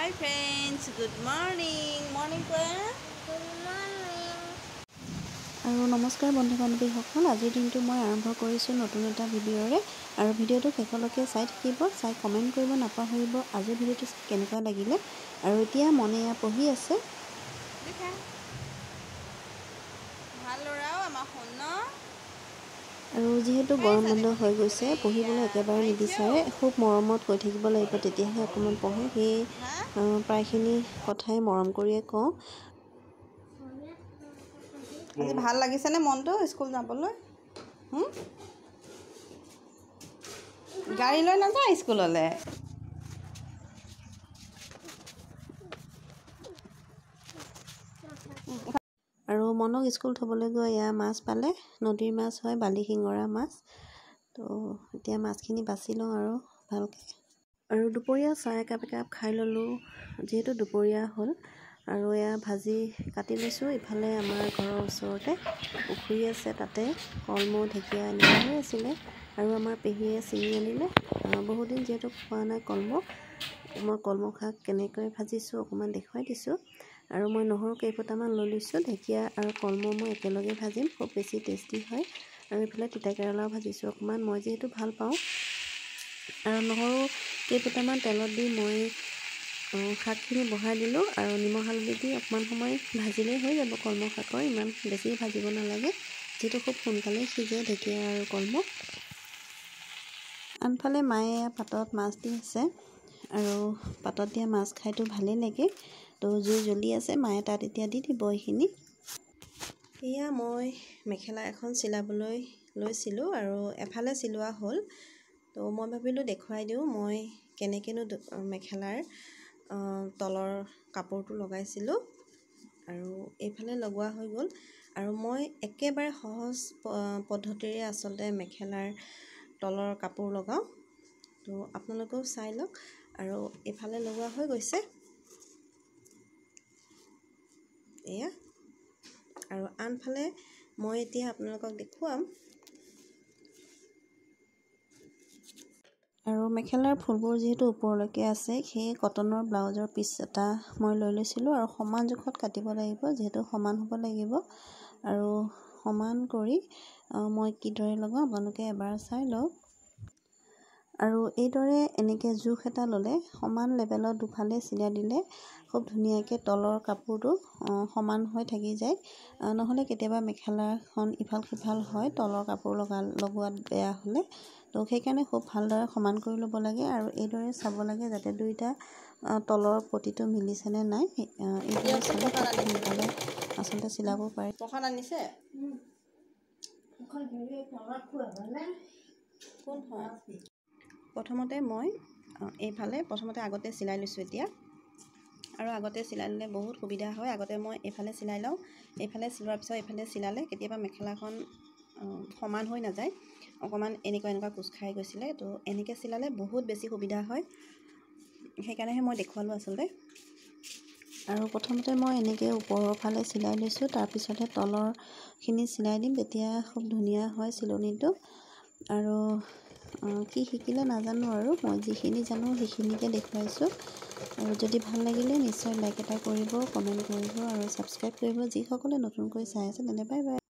Hi friends, good morning. Morning Koya. Good morning. আৰু নমস্কাৰ বন্ধু বান্ধৱীসকল, আজিৰ দিনটো মই আৰম্ভ কৰিছোঁ নতুন এটা ভিডিঅ'ৰে। আৰু ভিডিঅ'টো শেষলৈকে চাই থাকিব, চাই কমেণ্ট কৰিব নাপাহৰিব আজিৰ ভিডিঅ'টো কেনেকুৱা লাগিলে। আৰু এতিয়া মনে পঢ়ি আছে। ভাল ল'ৰাও আমাৰ শুন। আৰু যিহেতু গৰম বন্ধ হৈ গৈছে, পঢ়িবলৈ একেবাৰে নিবিচাৰে, খুব মৰমত কৈ থাকিব লাগিব, তেতিয়াহে অকণমান পঢ়ে। সেই প্ৰায়খিনি কথাই মৰম কৰিয়ে কওঁ। আজি ভাল লাগিছেনে মনটো স্কুল যাবলৈ? গাড়ী লৈ নাযায় স্কুললৈ? আৰু মনক স্কুল থ'বলৈ গৈ এয়া মাছ পালে, নদীৰ মাছ হয়, বালি শিঙৰা মাছ। তো এতিয়া মাছখিনি বাছি লওঁ আৰু ভালকৈ। আৰু দুপৰীয়া চাহ একাপ খাই ল'লোঁ, যিহেতু দুপৰীয়া হ'ল। আৰু এয়া ভাজি কাটি লৈছোঁ। ইফালে আমাৰ ঘৰৰ ওচৰতে পুখুৰী আছে, তাতে কলমৌ ঢেকীয়া এনেকুৱা হৈ আছিলে। আৰু আমাৰ পেহীয়ে ছিঙি আনিলে। বহুদিন যিহেতু খোৱা নাই কলমৌ, মই কলমৌ শাক কেনেকৈ ভাজিছোঁ অকণমান দেখুৱাই দিছোঁ। আৰু মই নহৰু কেইফোটামান লৈ লৈছোঁ। ঢেকীয়া আৰু কলমৌ মই একেলগে ভাজিম, খুব বেছি টেষ্টি হয়। আৰু এইফালে তিতাকেৰেলাও ভাজিছোঁ অকণমান, মই যিহেতু ভাল পাওঁ। আৰু নহৰু কেইফোটামান তেলত দি মই শাকখিনি বহাই দিলোঁ। আৰু নিমখ হালধি দি অকণমান সময় ভাজিলেই হৈ যাব কলমৌ শাকৰ, ইমান বেছি ভাজিব নালাগে, যিহেতু খুব সোনকালে সিজে ঢেকীয়া আৰু কলমৌ। আনফালে মায়ে পাতত মাছ দি আছে। আৰু পাতত দিয়া মাছ খাইতো ভালেই লাগে। তো জুই জ্বলি আছে, মায়ে তাত এতিয়া দি দিব এইখিনি। এয়া মই মেখেলা এখন চিলাবলৈ লৈছিলোঁ আৰু এফালে চিলোৱা হ'ল। তো মই ভাবিলোঁ দেখুৱাই দিওঁ মই কেনেকৈনো মেখেলাৰ তলৰ কাপোৰটো লগাইছিলোঁ। আৰু এইফালে লগোৱা হৈ গ'ল। আৰু মই একেবাৰে সহজ পদ্ধতিৰে আচলতে মেখেলাৰ তলৰ কাপোৰ লগাওঁ। তো আপোনালোকেও চাই লওক। আৰু এইফালে লগোৱা হৈ গৈছে এয়া। আৰু আনফালে মই এতিয়া আপোনালোকক দেখুৱাম। আৰু মেখেলাৰ ফুলবোৰ যিহেতু ওপৰলৈকে আছে, সেই কটনৰ ব্লাউজৰ পিচ এটা মই লৈ লৈছিলোঁ। আৰু সমান জোখত কাটিব লাগিব, যিহেতু সমান হ'ব লাগিব। আৰু সমান কৰি মই কিদৰে লগাওঁ আপোনালোকে এবাৰ চাই লওক। আৰু এইদৰে এনেকৈ জোখ এটা ল'লে সমান লেভেলত দুফালে চিলাই দিলে খুব ধুনীয়াকৈ তলৰ কাপোৰটো সমান হৈ থাকি যায়। নহ'লে কেতিয়াবা মেখেলাখন ইফাল সিফাল হয় তলৰ কাপোৰ লগোৱাত বেয়া হ'লে। তো সেইকাৰণে খুব ভালদৰে সমান কৰি ল'ব লাগে। আৰু এইদৰে চাব লাগে যাতে দুইটা তলৰ পটিটো মিলিছেনে নাই। এইদৰে চালে খুব সোনকালে আচলতে চিলাব পাৰি। প্ৰসাদ আনিছে? প্ৰথমতে মই প্ৰথমতে আগতে চিলাই লৈছোঁ এতিয়া। আৰু আগতে চিলাই ল'লে বহুত সুবিধা হয়। আগতে মই এইফালে চিলাই লওঁ, এইফালে চিলোৱাৰ পিছত এইফালে চিলালে কেতিয়াবা মেখেলাখন সমান হৈ নাযায়, অকণমান এনেকুৱা কোচ খাই গৈছিলে। তো এনেকৈ চিলালে বহুত বেছি সুবিধা হয়, সেইকাৰণেহে মই দেখুৱালোঁ আচলতে। আৰু প্ৰথমতে মই এনেকৈ ওপৰৰ ফালে চিলাই লৈছোঁ, তাৰপিছতহে তলৰখিনি চিলাই দিম, তেতিয়া খুব ধুনীয়া হয় চিলনিটো। আৰু কি শিকিলে নাজানো, আৰু মই যিখিনি জানো সেইখিনিকে দেখুৱাইছোঁ। আৰু যদি ভাল লাগিলে নিশ্চয় লাইক এটা কৰিব, কমেণ্ট কৰিব আৰু ছাবস্ক্ৰাইব কৰিব যিসকলে নতুনকৈ চাই আছে। তেন্তে বাই বাই।